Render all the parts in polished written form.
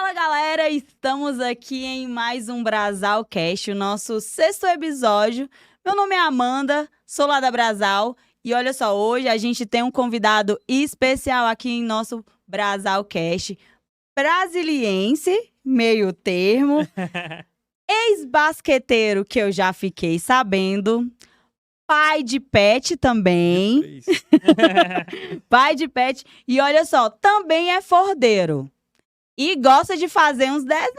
Fala, galera! Estamos aqui em mais um Brasalcast, o nosso 6º episódio. Meu nome é Amanda, sou lá da Brasal. E olha só, hoje a gente tem um convidado especial aqui em nosso Brasalcast. Brasiliense, meio termo, ex-basqueteiro, que eu já fiquei sabendo. Pai de pet também. Pai de pet. E olha só, também é fordeiro. E gosta de fazer uns desenhos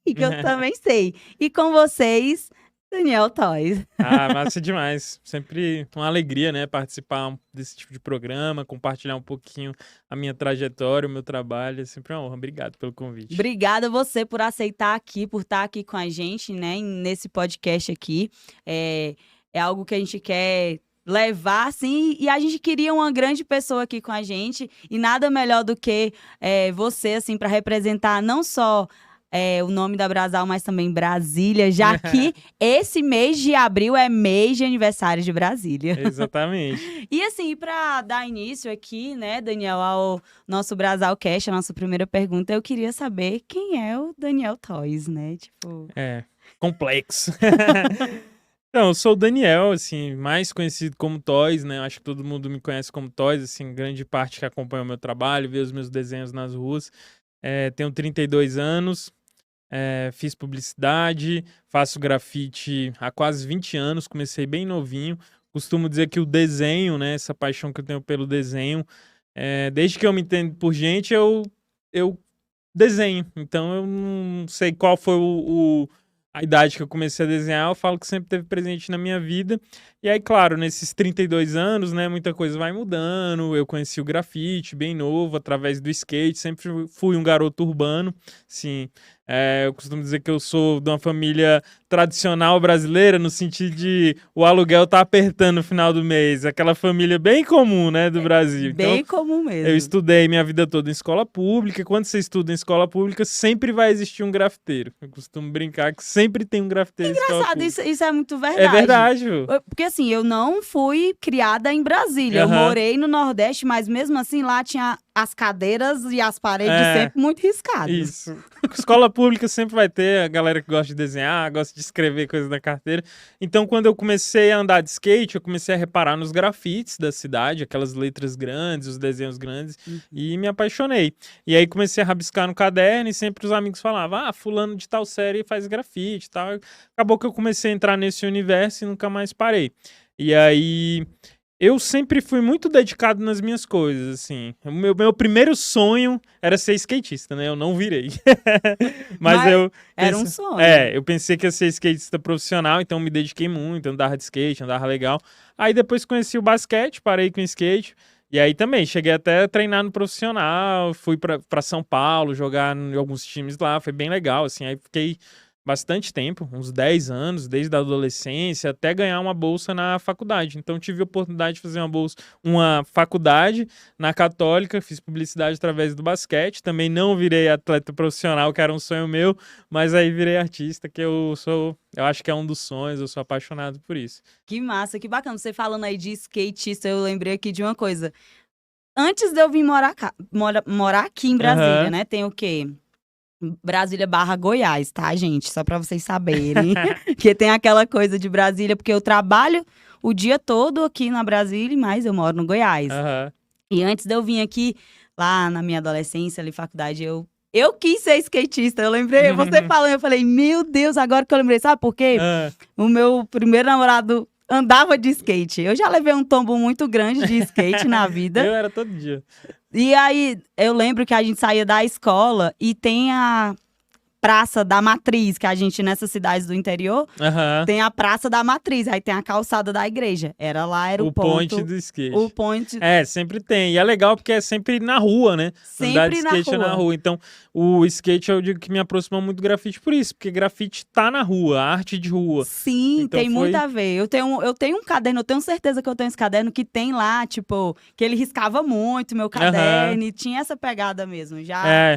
aí, que eu também sei. E com vocês, Daniel Toys. Massa demais. Sempre uma alegria, né? Participar desse tipo de programa, compartilhar um pouquinho a minha trajetória, o meu trabalho. É sempre uma honra. Obrigado pelo convite. Obrigada a você por aceitar aqui, por estar aqui com a gente, né? Nesse podcast aqui. É algo que a gente quer levar, assim, e a gente queria uma grande pessoa aqui com a gente, e nada melhor do que você, assim, para representar não só o nome da Brasal, mas também Brasília, já que esse mês de abril é mês de aniversário de Brasília. Exatamente. E assim, para dar início aqui, né, Daniel, ao nosso Brasalcast, a nossa primeira pergunta, eu queria saber quem é o Daniel Toys, né? Tipo... complexo. Então, eu sou o Daniel, assim, mais conhecido como Toys, né? Eu acho que todo mundo me conhece como Toys, assim, grande parte que acompanha o meu trabalho, vê os meus desenhos nas ruas. Tenho 32 anos, fiz publicidade, faço grafite há quase 20 anos, comecei bem novinho. Costumo dizer que o desenho, né, essa paixão que eu tenho pelo desenho, desde que eu me entendo por gente, eu desenho. Então, eu não sei qual foi a idade que eu comecei a desenhar, eu falo que sempre teve presente na minha vida. E aí, claro, nesses 32 anos, né, muita coisa vai mudando. Eu conheci o grafite bem novo, através do skate, sempre fui um garoto urbano, sim. Eu costumo dizer que eu sou de uma família tradicional brasileira, no sentido de o aluguel tá apertando no final do mês. Aquela família bem comum, né, do Brasil. Bem então, comum mesmo. Eu estudei minha vida toda em escola pública. Quando você estuda em escola pública, sempre vai existir um grafiteiro. Eu costumo brincar que sempre tem um grafiteiro em escola pública. Engraçado, isso é muito verdade. É verdade. Porque assim, eu não fui criada em Brasília. Eu morei no Nordeste, mas mesmo assim lá tinha as cadeiras e as paredes sempre muito riscadas. Isso. Escola pública sempre vai ter a galera que gosta de desenhar, gosta de escrever coisas na carteira. Então, quando eu comecei a andar de skate, eu comecei a reparar nos grafites da cidade, aquelas letras grandes, os desenhos grandes, e me apaixonei. E aí comecei a rabiscar no caderno e sempre os amigos falavam, fulano de tal série faz grafite e tal. Acabou que eu comecei a entrar nesse universo e nunca mais parei. E aí... eu sempre fui muito dedicado nas minhas coisas, assim. O meu primeiro sonho era ser skatista, né? Eu não virei. Mas era um sonho. Eu pensei que ia ser skatista profissional, então me dediquei muito, andava de skate, andava legal. Aí depois conheci o basquete, parei com o skate. E aí também, cheguei até a treinar no profissional, fui pra São Paulo, jogar em alguns times lá, foi bem legal, assim. Aí fiquei bastante tempo, uns 10 anos, desde a adolescência, até ganhar uma bolsa na faculdade. Então, tive a oportunidade de fazer uma faculdade na Católica, fiz publicidade através do basquete. Também não virei atleta profissional, que era um sonho meu, mas aí virei artista, que eu acho que é um dos sonhos, eu sou apaixonado por isso. Que massa, que bacana. Você falando aí de skatista, eu lembrei aqui de uma coisa. Antes de eu vir morar aqui em Brasília, né, tem o quê? Brasília / Goiás, tá, gente? Só pra vocês saberem. Porque tem aquela coisa de Brasília, porque eu trabalho o dia todo aqui na Brasília, mas eu moro no Goiás. E antes de eu vir aqui, lá na minha adolescência, ali, faculdade, eu quis ser skatista. Eu lembrei, você falando, eu falei, meu Deus, agora que eu lembrei, sabe por quê? O meu primeiro namorado andava de skate. Eu já levei um tombo muito grande de skate na vida. Eu era todo dia. E aí, eu lembro que a gente saía da escola e tem a Praça da Matriz, que a gente, nessas cidades do interior, tem a Praça da Matriz, aí tem a calçada da igreja. Era o ponto. O point do skate. O point. Sempre tem. E é legal porque é sempre na rua, né? Sempre andar de skate é na rua. Então, o skate eu digo que me aproxima muito do grafite por isso, porque grafite tá na rua, arte de rua. Sim, então tem muito a ver. Eu tenho um caderno, eu tenho certeza que eu tenho esse caderno que tem lá, tipo, que ele riscava muito meu caderno e tinha essa pegada mesmo.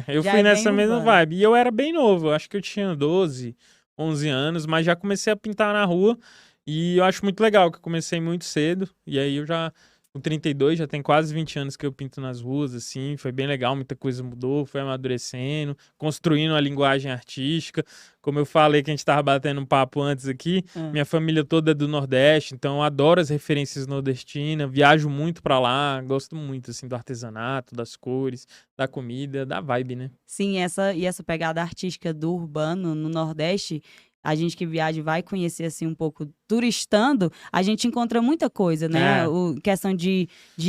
Eu fui nessa mesma vibe. E eu era bem novo. Eu acho que eu tinha 12, 11 anos, mas já comecei a pintar na rua e eu acho muito legal que eu comecei muito cedo e aí eu já com 32, já tem quase 20 anos que eu pinto nas ruas, assim, foi bem legal, muita coisa mudou, foi amadurecendo, construindo uma linguagem artística. Como eu falei que a gente tava batendo um papo antes aqui, minha família toda é do Nordeste, então eu adoro as referências nordestinas, viajo muito pra lá, gosto muito, assim, do artesanato, das cores, da comida, da vibe, né? Sim, essa pegada artística do urbano no Nordeste, a gente que viaja e vai conhecer assim um pouco turistando, a gente encontra muita coisa, né? É. Questão de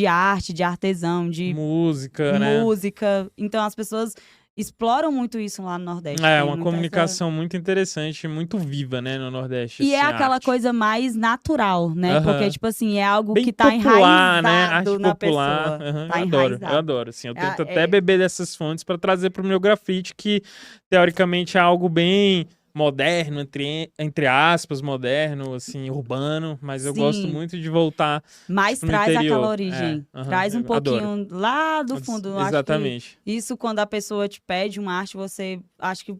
arte, de artesão, de Música, né? música. Então as pessoas exploram muito isso lá no Nordeste. É, Tem uma muito essa... comunicação muito interessante, muito viva, né, no Nordeste, E é assim, a aquela arte. coisa mais natural, né? Porque, Aham. tipo assim, é algo Bem que tá popular, né? Arte enraizado na popular. pessoa. Aham, Tá eu enraizado. adoro, assim. Eu tento É, até é, beber dessas fontes pra trazer pro meu grafite, que teoricamente é algo bem moderno, entre aspas, moderno, assim, urbano, mas eu gosto sim. muito de voltar, Mas tipo, no traz aquela interior. É, origem. aham, Traz um eu adoro. pouquinho lá do fundo. Eu acho que Exatamente. isso, quando a pessoa te pede uma arte, você acho que,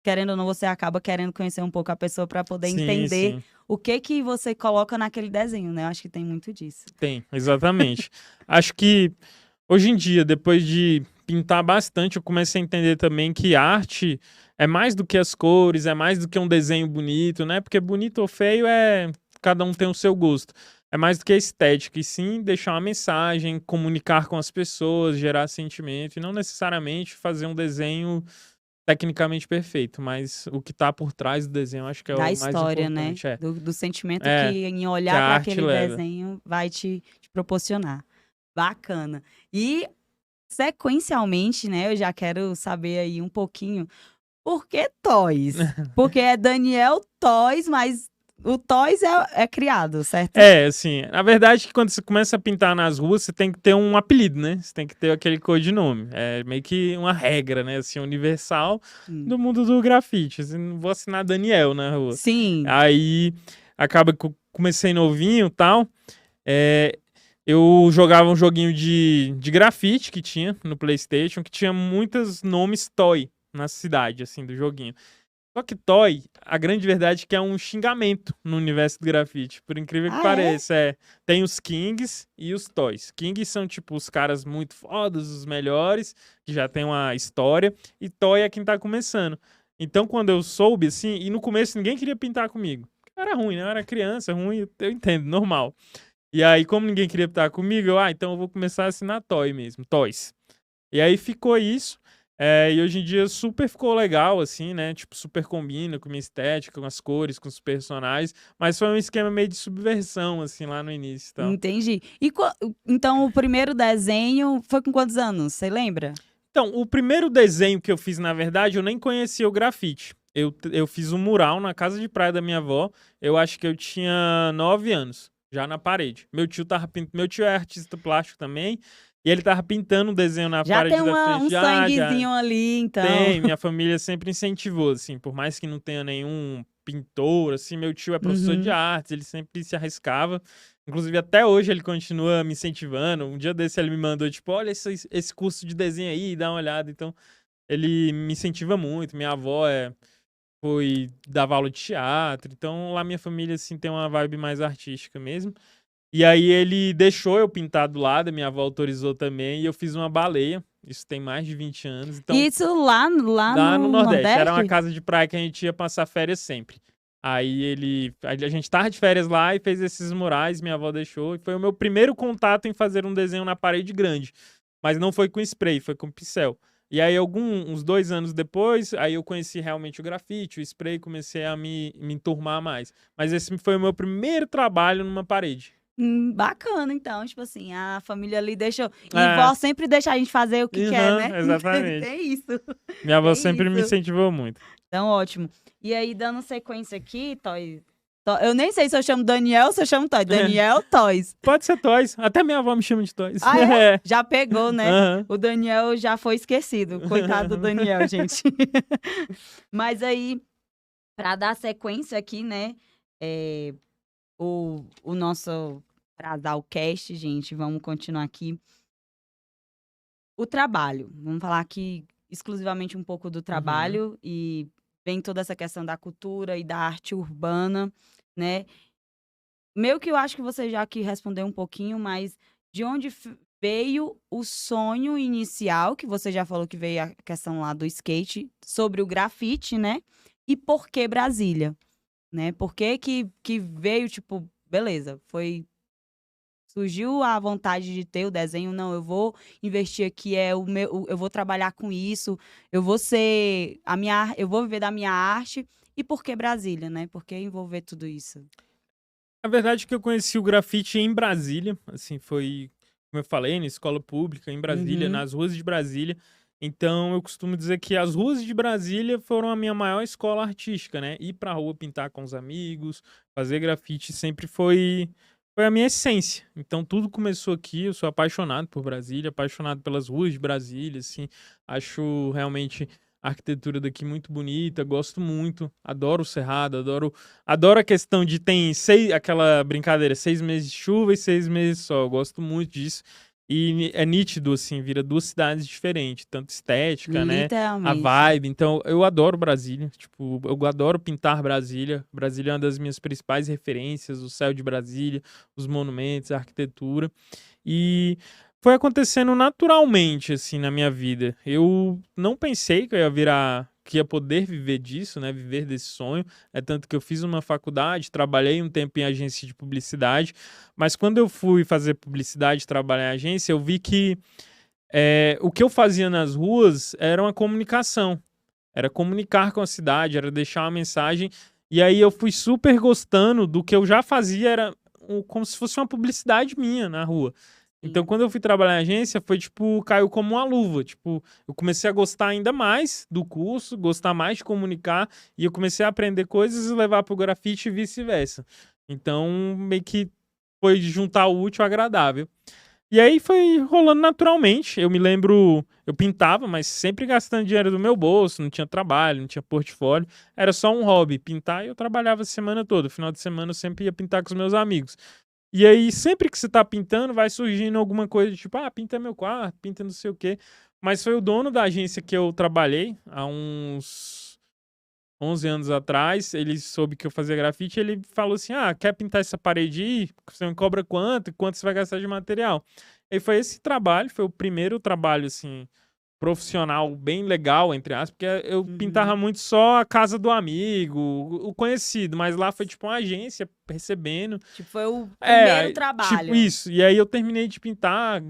querendo ou não, você acaba querendo conhecer um pouco a pessoa para poder Sim, entender sim. o que você coloca naquele desenho, né? Eu acho que tem muito disso. Tem, exatamente. Acho que hoje em dia, depois de pintar bastante, eu comecei a entender também que arte é mais do que as cores, é mais do que um desenho bonito, né? Porque bonito ou feio é cada um tem o seu gosto. É mais do que a estética, e sim deixar uma mensagem, comunicar com as pessoas, gerar sentimento, e não necessariamente fazer um desenho tecnicamente perfeito, mas o que tá por trás do desenho eu acho que é Da o mais história, né? importante. É, Do sentimento que é em que olhar a para arte aquele leva. desenho vai te proporcionar. Bacana. E sequencialmente, né? Eu já quero saber aí um pouquinho. Por que Toys? Porque é Daniel Toys, mas o Toys é criado, certo? É, assim, a verdade é que quando você começa a pintar nas ruas, você tem que ter um apelido, né? Você tem que ter aquele codinome. É meio que uma regra, né? Assim, universal Hum. do mundo do grafite. Assim, não vou assinar Daniel na rua. Sim. Aí, acaba que eu comecei novinho e tal. Eu jogava um joguinho de grafite que tinha no PlayStation, que tinha muitos nomes toy na cidade, assim, do joguinho. Só que toy, a grande verdade é que é um xingamento no universo do grafite, por incrível que Ah, é? pareça. Tem os kings e os toys. Kings são, tipo, os caras muito fodas, os melhores, que já tem uma história, e toy é quem tá começando. Então, quando eu soube, assim, e no começo ninguém queria pintar comigo. Era ruim, né? Eu era criança, ruim, eu entendo, normal. E aí, como ninguém queria pintar comigo, então eu vou começar a assinar toy mesmo, toys. E aí ficou isso. E hoje em dia super ficou legal, assim, né? Tipo, super combina com minha estética, com as cores, com os personagens. Mas foi um esquema meio de subversão, assim, lá no início e tal. Entendi. Então, o primeiro desenho foi com quantos anos? Você lembra? Então, o primeiro desenho que eu fiz, na verdade, eu nem conhecia o grafite. Eu fiz um mural na casa de praia da minha avó. Eu acho que eu tinha 9 anos, já na parede. Meu tio é artista plástico também. E ele tava pintando um desenho na Já tem parede da frente. um Já. sanguezinho ali, então. Tem, minha família sempre incentivou, assim, por mais que não tenha nenhum pintor, assim, meu tio é professor de Uhum. artes, ele sempre se arriscava. Inclusive, até hoje ele continua me incentivando. Um dia desse ele me mandou, tipo, olha esse curso de desenho aí, dá uma olhada. Então, ele me incentiva muito. Minha avó dava aula de teatro. Então, lá minha família, assim, tem uma vibe mais artística mesmo. E aí ele deixou eu pintar do lado, minha avó autorizou também, e eu fiz uma baleia. Isso tem mais de 20 anos. Então, Isso lá lá no no Nordeste. Era uma Nordeste? casa de praia que a gente ia passar férias sempre. A gente tava de férias lá e fez esses murais, minha avó deixou. E foi o meu primeiro contato em fazer um desenho na parede grande. Mas não foi com spray, foi com pincel. E aí, uns 2 anos depois, aí eu conheci realmente o grafite, o spray, comecei a me enturmar mais. Mas esse foi o meu primeiro trabalho numa parede. Bacana, então, tipo assim, a família ali deixou. E É, vó sempre deixa a gente fazer o que quer, né? exatamente. Tem isso. Minha avó Tem sempre me isso. incentivou muito. Então, ótimo. E aí, dando sequência aqui, Toys. Eu nem sei se eu chamo Daniel ou se eu chamo Toys. Daniel Toys. Pode ser Toys. Até minha avó me chama de Toys. Ah, é? Já pegou, né? Aham. O Daniel já foi esquecido. Coitado do Daniel, gente. Mas aí, para dar sequência aqui, né? O nosso Trasal Cast, gente, vamos continuar aqui. O trabalho. Vamos falar aqui exclusivamente um pouco do trabalho e vem toda essa questão da cultura e da arte urbana, né? meio que eu acho que você já que respondeu um pouquinho, mas de onde veio o sonho inicial, que você já falou que veio a questão lá do skate, sobre o grafite, né? E por que Brasília, né? Por que veio, tipo, beleza, surgiu a vontade de ter o desenho, não, eu vou investir aqui, eu vou trabalhar com isso, eu vou eu vou viver da minha arte. E por que Brasília, né? Por que envolver tudo isso? A verdade é que eu conheci o grafite em Brasília, assim, foi, como eu falei, na escola pública, em Brasília, Uhum. nas ruas de Brasília. Então, eu costumo dizer que as ruas de Brasília foram a minha maior escola artística, né? Ir pra rua pintar com os amigos, fazer grafite sempre foi a minha essência. Então, tudo começou aqui. Eu sou apaixonado por Brasília, apaixonado pelas ruas de Brasília, assim. Acho realmente a arquitetura daqui muito bonita, gosto muito, adoro o Cerrado, adoro a questão de tem aquela brincadeira, 6 meses de chuva e 6 meses de sol. Eu gosto muito disso. E é nítido, assim, vira duas cidades diferentes, tanto estética, né? A Literalmente. vibe. Então, eu adoro Brasília. Tipo, eu adoro pintar Brasília. Brasília é uma das minhas principais referências, o céu de Brasília, os monumentos, a arquitetura. E foi acontecendo naturalmente, assim, na minha vida. Eu não pensei que eu ia virar, que ia poder viver disso, né? Viver desse sonho. É tanto que eu fiz uma faculdade, trabalhei um tempo em agência de publicidade, mas quando eu fui fazer publicidade, trabalhar em agência, eu vi que o que eu fazia nas ruas era uma comunicação. Era comunicar com a cidade, era deixar uma mensagem. E aí eu fui super gostando do que eu já fazia, era como se fosse uma publicidade minha na rua. Então, Sim. quando eu fui trabalhar em agência, foi tipo, caiu como uma luva. Tipo, eu comecei a gostar ainda mais do curso, gostar mais de comunicar, e eu comecei a aprender coisas e levar pro grafite e vice-versa. Então, meio que foi juntar o útil ao agradável. E aí foi rolando naturalmente. Eu me lembro, eu pintava, mas sempre gastando dinheiro do meu bolso, não tinha trabalho, não tinha portfólio. Era só um hobby, pintar, e eu trabalhava a semana toda. Final de semana eu sempre ia pintar com os meus amigos. E aí, sempre que você tá pintando, vai surgindo alguma coisa, tipo, pinta meu quarto, pinta não sei o quê. Mas foi o dono da agência que eu trabalhei há uns 11 anos atrás, ele soube que eu fazia grafite, ele falou assim: quer pintar essa parede aí? Você me cobra quanto? Quanto você vai gastar de material? E foi esse trabalho, foi o primeiro trabalho, assim, profissional bem legal, entre aspas, porque eu pintava Uhum. muito só a casa do amigo, o conhecido, mas lá foi tipo uma agência recebendo. Tipo, foi o primeiro Tipo trabalho. isso. E aí eu terminei de pintar,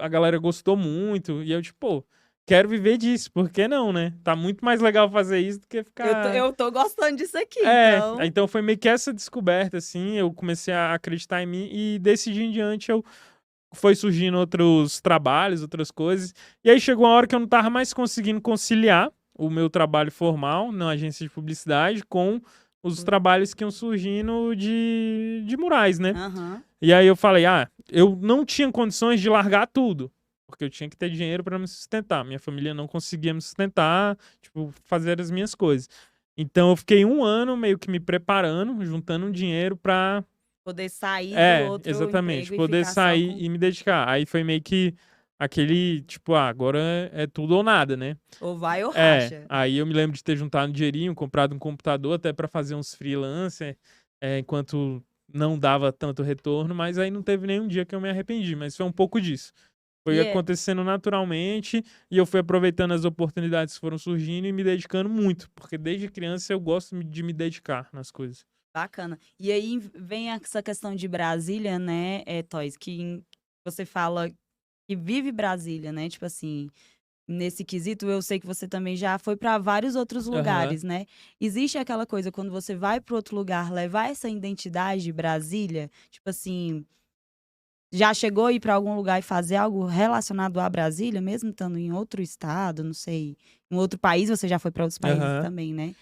a galera gostou muito, e eu tipo, pô, quero viver disso, por que não, né? Tá muito mais legal fazer isso do que ficar. Eu tô gostando disso aqui, então. Então foi meio que essa descoberta, assim, eu comecei a acreditar em mim e desse dia em diante eu foi surgindo outros trabalhos, outras coisas. E aí chegou uma hora que eu não tava mais conseguindo conciliar o meu trabalho formal na agência de publicidade com os trabalhos que iam surgindo de murais, né? Aham. E aí eu falei, eu não tinha condições de largar tudo, porque eu tinha que ter dinheiro para me sustentar. Minha família não conseguia me sustentar, tipo, fazer as minhas coisas. Então eu fiquei um ano meio que me preparando, juntando um dinheiro pra Poder sair do outro exatamente. emprego e Poder ficar só sair com. e me dedicar. Aí foi meio que aquele, tipo, agora é tudo ou nada, né? Ou vai ou racha. Aí eu me lembro de ter juntado um dinheirinho, comprado um computador até pra fazer uns freelancer, enquanto não dava tanto retorno, mas aí não teve nenhum dia que eu me arrependi, mas foi um pouco disso. Foi E é acontecendo naturalmente e eu fui aproveitando as oportunidades que foram surgindo e me dedicando muito, porque desde criança eu gosto de me dedicar nas coisas. bacana. E aí vem essa questão de Brasília, né, Toys, você fala que vive Brasília, né? Tipo assim, nesse quesito, eu sei que você também já foi para vários outros Aham. lugares, né? Existe aquela coisa quando você vai para outro lugar, levar essa identidade de Brasília, tipo assim, já chegou a ir para algum lugar e fazer algo relacionado a Brasília, mesmo estando em outro estado, não sei, em outro país, você já foi para outros países Aham. também, né?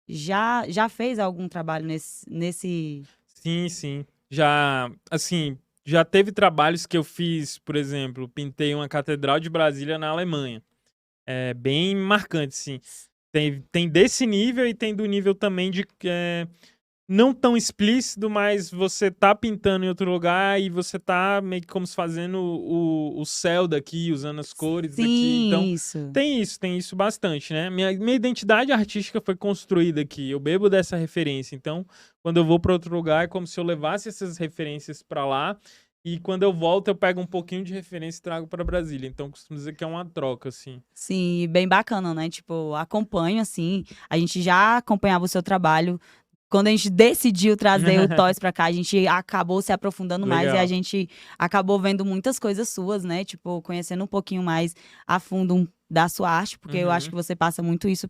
Já fez algum trabalho nesse. Sim, sim. Já, assim, já teve trabalhos que eu fiz, por exemplo, pintei uma catedral de Brasília na Alemanha. É bem marcante, sim. Tem desse nível e tem do nível também de não tão explícito, mas você tá pintando em outro lugar e você tá meio que como se fazendo o céu daqui, usando as cores daqui. Então, Sim, isso. tem isso bastante, né? Minha identidade artística foi construída aqui. Eu bebo dessa referência. Então, quando eu vou para outro lugar, é como se eu levasse essas referências para lá. E quando eu volto, eu pego um pouquinho de referência e trago para Brasília. Então, costumo dizer que é uma troca, assim. Sim, bem bacana, né? Tipo, acompanho, assim. A gente já acompanhava o seu trabalho. Quando a gente decidiu trazer o Toys pra cá, a gente acabou se aprofundando mais e a Legal. gente acabou vendo muitas coisas suas, né? Tipo, conhecendo um pouquinho mais a fundo da sua arte, porque eu acho Uhum. que você passa muito isso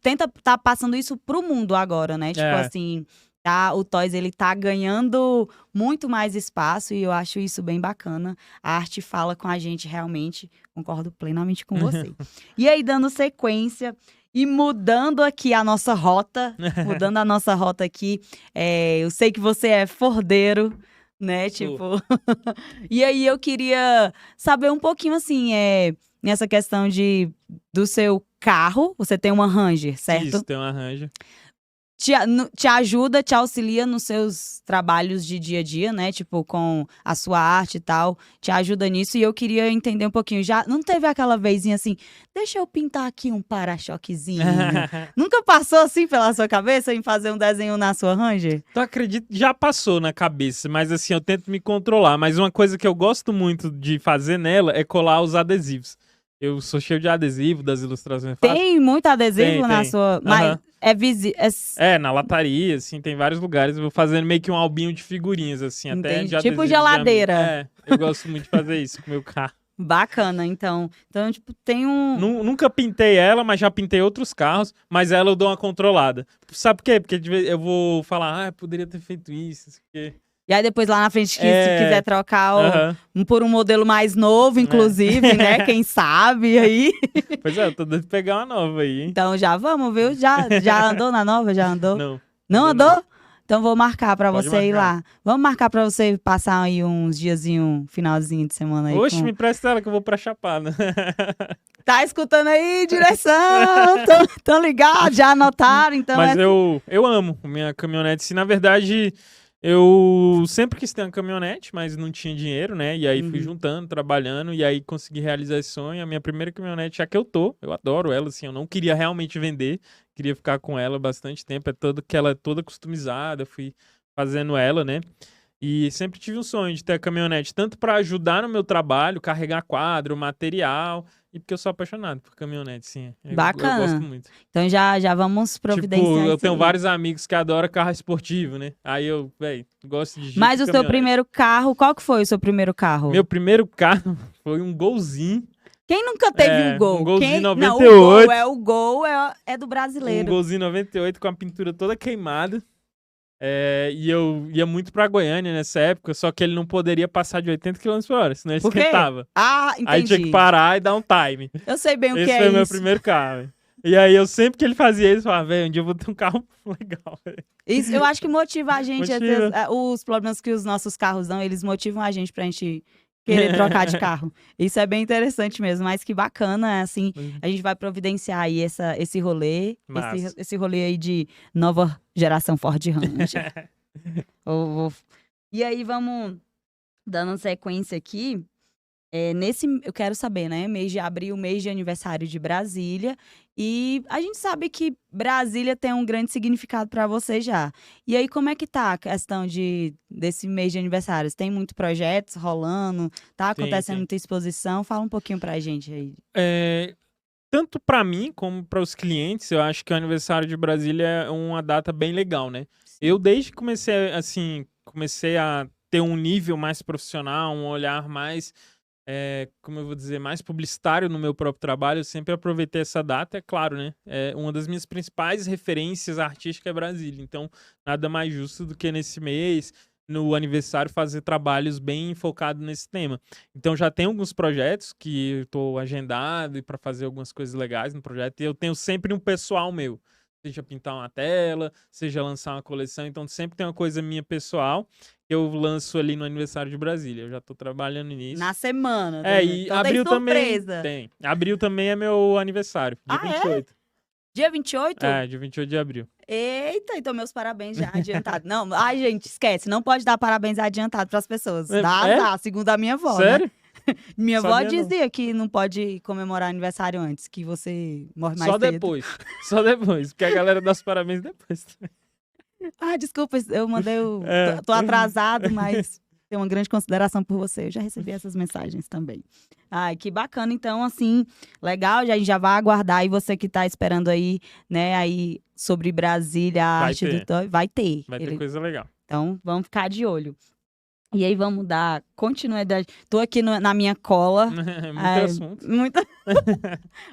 tenta tá passando isso pro mundo agora, né? Tipo É. assim, tá, o Toys ele tá ganhando muito mais espaço e eu acho isso bem bacana. A arte fala com a gente realmente, concordo plenamente com você. E aí, dando sequência, e mudando aqui a nossa rota, mudando a nossa rota aqui, eu sei que você é fordeiro, né? Sou. Tipo. E aí eu queria saber um pouquinho assim, nessa questão do seu carro, você tem uma Ranger, certo? Isso, tem um arranjo. Te ajuda, te auxilia nos seus trabalhos de dia a dia, né? Tipo, com a sua arte e tal. Te ajuda nisso. E eu queria entender um pouquinho. Já não teve aquela vezinha assim, deixa eu pintar aqui um para-choquezinho? Nunca passou assim pela sua cabeça em fazer um desenho na sua Ranger? Tu acredita? Já passou na cabeça, mas assim, eu tento me controlar. Mas uma coisa que eu gosto muito de fazer nela é colar os adesivos. Eu sou cheio de adesivo, das ilustrações que eu faço. Tem muito adesivo na Tem. sua. Mas Aham. é visível. É, na lataria, assim, tem vários lugares. Eu vou fazendo meio que um albinho de figurinhas, assim, até Entendi. de Tipo adesivos geladeira. É, eu gosto muito de fazer isso com o meu carro. Bacana, então. Então, tipo, tem um. Nunca pintei ela, mas já pintei outros carros, mas ela eu dou uma controlada. Sabe por quê? Porque eu vou falar, eu poderia ter feito isso, porque... E aí depois lá na frente, se quiser trocar Aham. por um modelo mais novo, inclusive, né? Quem sabe aí. Pois é, eu tô doido de pegar uma nova aí, hein? Então já vamos, viu? Já andou na nova? Já andou? Não. Não ainda andou? Então vou marcar pra Pode você ir marcar. lá. Vamos marcar pra você passar aí uns diazinho, finalzinho de semana aí. Oxe, me presta ela que eu vou pra Chapada. Tá escutando aí, direção? Tão ligado? Já anotaram? Então Mas eu amo minha caminhonete. Se na verdade eu sempre quis ter uma caminhonete, mas não tinha dinheiro, né? E aí fui juntando, trabalhando, e aí consegui realizar esse sonho. A minha primeira caminhonete, já que eu adoro ela, assim, eu não queria realmente vender, queria ficar com ela bastante tempo. Que ela é toda customizada, fui fazendo ela, né? E sempre tive um sonho de ter a caminhonete, tanto para ajudar no meu trabalho, carregar quadro, material, e porque eu sou apaixonado por caminhonete, sim. Eu Bacana. gosto muito. Então já vamos providenciar Tipo, eu isso tenho aí. vários amigos que adoram carro esportivo, né? Aí eu, gosto de Jeep Mas e o seu caminhonete. primeiro carro, qual que foi o seu primeiro carro? Meu primeiro carro foi um Golzinho. Quem nunca teve um Gol? Um Golzinho Não, 98. o Gol é do Um brasileiro. Golzinho 98 com a pintura toda queimada. E eu ia muito pra Goiânia nessa época, só que ele não poderia passar de 80 km por hora, senão ele Por quê? esquentava. Ah, entendi. Aí tinha que parar e dar um time. Eu sei bem o que Esse é foi meu isso. primeiro carro. E aí eu sempre que ele fazia isso, eu falava, velho, um dia eu vou ter um carro legal, velho. Isso, eu acho que motiva a gente. Motiva. Os problemas que os nossos carros dão, eles motivam a gente pra gente querer trocar de carro. Isso é bem interessante mesmo, mas que bacana, assim, a gente vai providenciar aí esse rolê, Massa. esse rolê aí de nova geração Ford Ranger. E aí, vamos dando sequência aqui. Eu quero saber, né? Mês de abril, mês de aniversário de Brasília. E a gente sabe que Brasília tem um grande significado para você já. E aí, como é que tá a questão desse mês de aniversário? Tem muitos projetos rolando? Tá acontecendo Tem. muita exposição? Fala um pouquinho pra gente aí. Tanto para mim como para os clientes, eu acho que o aniversário de Brasília é uma data bem legal, né? Eu desde que comecei a ter um nível mais profissional, um olhar mais, como eu vou dizer, mais publicitário no meu próprio trabalho, eu sempre aproveitei essa data, é claro, né? Uma das minhas principais referências artísticas é Brasília, então nada mais justo do que nesse mês, no aniversário, fazer trabalhos bem focados nesse tema. Então já tem alguns projetos que eu estou agendado para fazer algumas coisas legais no projeto, e eu tenho sempre um pessoal meu, seja pintar uma tela, seja lançar uma coleção, então sempre tem uma coisa minha pessoal que eu lanço ali no aniversário de Brasília. Eu já tô trabalhando nisso. Na semana. E então abril tem surpresa. também tem. Abril também é meu aniversário, dia 28. Dia 28? É, dia 28 de abril. Eita, então meus parabéns já adiantado. Não, ai, gente, esquece, não pode dar parabéns adiantado pras pessoas. Dá É? azar, segundo a minha avó, né? Sério? Minha avó Sabia não. dizia que não pode comemorar aniversário antes, que você morre mais Só cedo. depois. Só depois. Porque a galera dá os parabéns depois. Ah, desculpa, eu mandei o... É. Tô atrasado, mas tenho uma grande consideração por você. Eu já recebi essas mensagens também. Ai, que bacana. Então, assim, legal, a gente já vai aguardar. E você que tá esperando aí, né, aí sobre Brasília, a Vai arte do ter. Toy, vai ter. Vai ter coisa legal. Então, vamos ficar de olho. E aí, vamos dar continuidade. Tô aqui na minha cola. Muito assunto.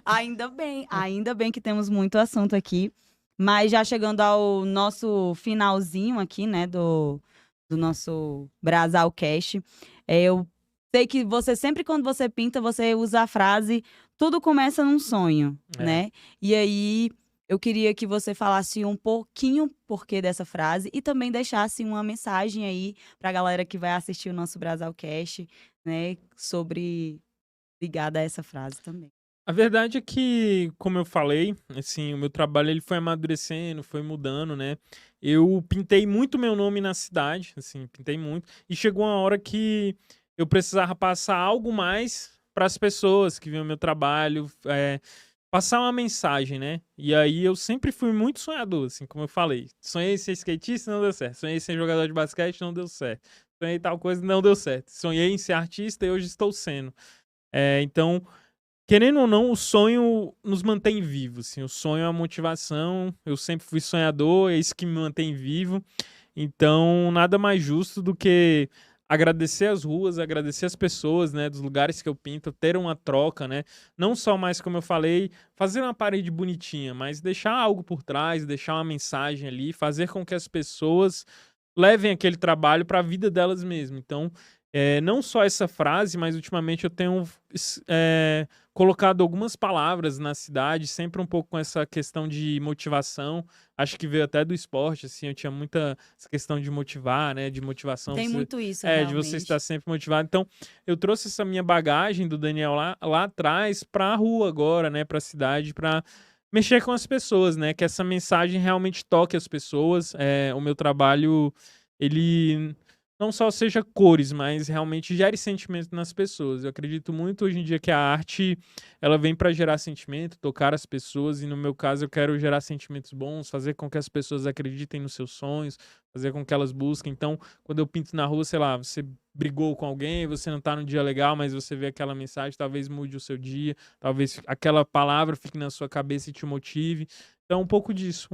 Ainda bem que temos muito assunto aqui. Mas já chegando ao nosso finalzinho aqui, né, do nosso Brasalcast, eu sei que você, sempre quando você pinta, você usa a frase tudo começa num sonho, né? E aí, eu queria que você falasse um pouquinho porquê dessa frase e também deixasse uma mensagem aí pra galera que vai assistir o nosso Brasalcast, né, sobre ligada a essa frase também. A verdade é que, como eu falei, assim, o meu trabalho ele foi amadurecendo, foi mudando, né? Eu pintei muito meu nome na cidade, assim, pintei muito. E chegou uma hora que eu precisava passar algo mais para as pessoas que viam meu trabalho, passar uma mensagem, né? E aí eu sempre fui muito sonhador, assim, como eu falei. Sonhei em ser skatista, não deu certo. Sonhei em ser jogador de basquete, não deu certo. Sonhei em tal coisa, não deu certo. Sonhei em ser artista e hoje estou sendo. Então, querendo ou não, o sonho nos mantém vivos, assim. O sonho é a motivação. Eu sempre fui sonhador, é isso que me mantém vivo. Então, nada mais justo do que agradecer as ruas, agradecer as pessoas, né, dos lugares que eu pinto, ter uma troca, né? Não só mais, como eu falei, fazer uma parede bonitinha, mas deixar algo por trás, deixar uma mensagem ali, fazer com que as pessoas levem aquele trabalho para a vida delas mesmo. Então, não só essa frase, mas ultimamente eu tenho colocado algumas palavras na cidade, sempre um pouco com essa questão de motivação. Acho que veio até do esporte, assim, eu tinha muita essa questão de motivar, né, de motivação. Tem muito isso, de realmente. você estar sempre motivado. Então, eu trouxe essa minha bagagem do Daniel lá atrás para a rua agora, né, para a cidade, para mexer com as pessoas, né, que essa mensagem realmente toque as pessoas. O meu trabalho, ele não só seja cores, mas realmente gere sentimento nas pessoas. Eu acredito muito hoje em dia que a arte, ela vem para gerar sentimento, tocar as pessoas, e no meu caso eu quero gerar sentimentos bons, fazer com que as pessoas acreditem nos seus sonhos, fazer com que elas busquem. Então, quando eu pinto na rua, sei lá, você brigou com alguém, você não tá num dia legal, mas você vê aquela mensagem, talvez mude o seu dia, talvez aquela palavra fique na sua cabeça e te motive. Então, um pouco disso,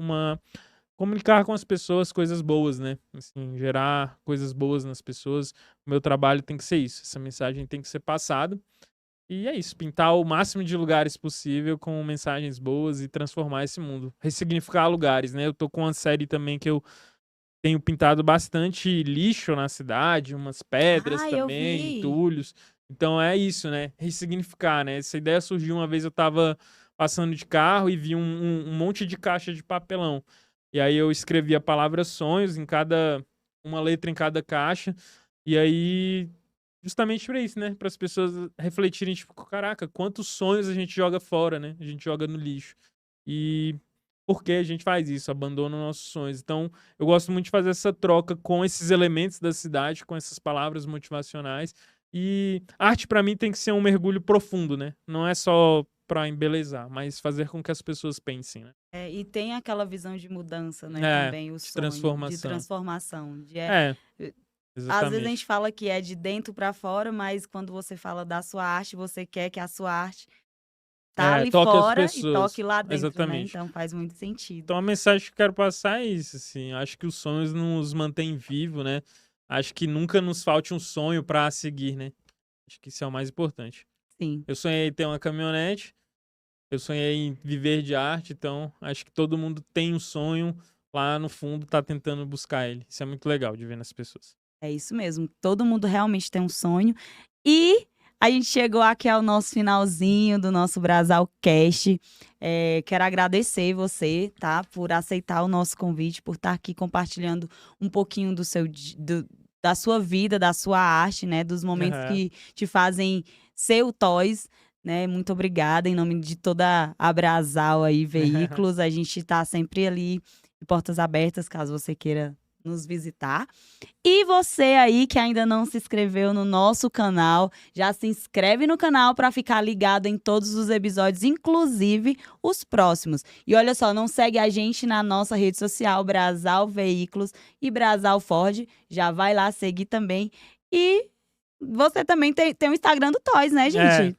comunicar com as pessoas coisas boas, né? Assim, gerar coisas boas nas pessoas. O meu trabalho tem que ser isso. Essa mensagem tem que ser passada. E é isso, pintar o máximo de lugares possível com mensagens boas e transformar esse mundo. Ressignificar lugares, né? Eu tô com uma série também que eu tenho pintado bastante lixo na cidade, umas pedras Eu também, vi. entulhos. Então é isso, né? Ressignificar, né? Essa ideia surgiu uma vez, eu tava passando de carro e vi um monte de caixa de papelão. E aí eu escrevi a palavra sonhos uma letra em cada caixa. E aí, justamente para isso, né? Para as pessoas refletirem, tipo, caraca, quantos sonhos a gente joga fora, né? A gente joga no lixo. E por que a gente faz isso? Abandona nossos sonhos. Então, eu gosto muito de fazer essa troca com esses elementos da cidade, com essas palavras motivacionais. E arte, para mim, tem que ser um mergulho profundo, né? Não é só para embelezar, mas fazer com que as pessoas pensem, né? E tem aquela visão de mudança, né? Também o De sonho, de transformação. transformação. Às vezes a gente Exatamente. fala que é de dentro para fora, mas quando você fala da sua arte, você quer que a sua arte tá ali Toque as fora e pessoas. toque lá dentro, né? Exatamente. Então faz muito sentido. Então a mensagem que eu quero passar é isso, assim. Acho que os sonhos nos mantêm vivos, né? Acho que nunca nos falte um sonho para seguir, né? Acho que isso é o mais importante. Sim. Eu sonhei em ter uma caminhonete, eu sonhei em viver de arte, então acho que todo mundo tem um sonho, lá no fundo tá tentando buscar ele. Isso é muito legal de ver nas pessoas. É isso mesmo. Todo mundo realmente tem um sonho. E a gente chegou aqui ao nosso finalzinho do nosso Brasalcast. Quero agradecer você, tá? Por aceitar o nosso convite, por estar aqui compartilhando um pouquinho da sua vida, da sua arte, né? Dos momentos que te fazem ser o Toys. né? Muito obrigada em nome de toda a Brasal aí, Veículos. A gente tá sempre ali de portas abertas, caso você queira nos visitar. E você aí que ainda não se inscreveu no nosso canal, já se inscreve no canal para ficar ligado em todos os episódios, inclusive os próximos. E olha só, não segue a gente na nossa rede social, Brasal Veículos e Brasal Ford, já vai lá seguir também. E você também tem o Instagram do Toys, né, gente?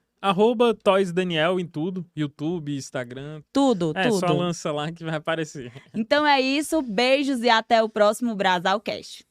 @ToysDaniel em tudo, YouTube, Instagram. Tudo. Só lança lá que vai aparecer. Então é isso, beijos e até o próximo Brasalcast.